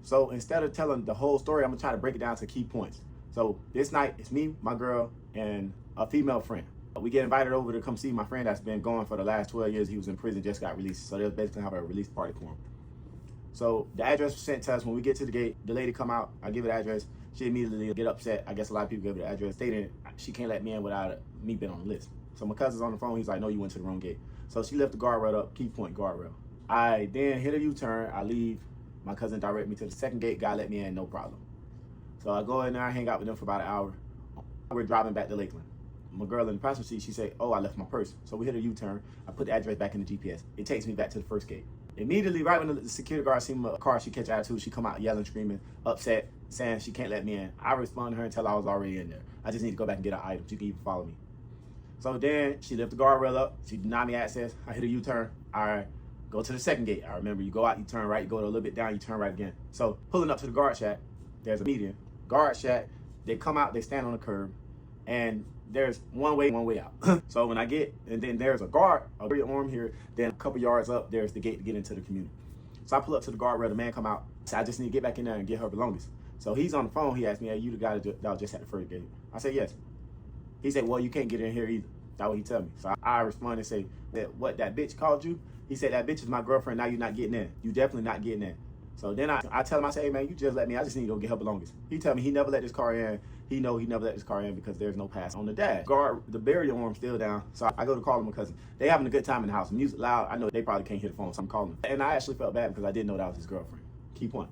So instead of telling the whole story, I'm gonna try to break it down to key points. So this night, it's me, my girl, and a female friend. We get invited over to come see my friend that's been gone for the last 12 years. He was in prison, just got released. So they was basically have a release party for him. So the address was sent to us. When we get to the gate, the lady come out, I give her the address. She immediately get upset. I guess a lot of people give her the address, stating she can't let me in without me being on the list. So my cousin's on the phone. He's like, no, you went to the wrong gate. So she left the guardrail up, key point guardrail. I then hit a U-turn. I leave. My cousin direct me to the second gate. Guy let me in, no problem. So I go in there, I hang out with them for about an hour. We're driving back to Lakeland. My girl in the passenger seat, she said, oh, I left my purse. So we hit a U-turn. I put the address back in the GPS. It takes me back to the first gate. Immediately, right when the security guard seen my car, she catch attitude. She come out yelling, screaming, upset, saying she can't let me in. I respond to her and tell her I was already in there. I just need to go back and get her items. She can even follow me. So then she lift the guardrail up. She denied me access. I hit a U-turn. I go to the second gate. I remember you go out, you turn right, you go a little bit down, you turn right again. So pulling up to the guard shack, there's a median. Guard shack, they come out, they stand on the curb, and there's one way out. So when I get, and then there's a guard, a arm here, then a couple yards up, there's the gate to get into the community. So I pull up to the guardrail, the man come out, so I just need to get back in there and get her belongings. So he's on the phone, he asked me, hey, you the guy that was just at the first gate? I said, yes. He said, well, you can't get in here either. That's what he tell me. So I respond and say, what, that bitch called you? He said, that bitch is my girlfriend, now you're not getting in. You definitely not getting in. So then I tell him, I say, hey man, you just let me, I just need to go get her belongings. He tell me he never let this car in. He never let this car in because there's no pass on the dash. Guard, the barrier arm's still down. So I go to call him because they having a good time in the house. Music loud, I know they probably can't hear the phone, so I'm calling them. And I actually felt bad because I didn't know that was his girlfriend. Key point.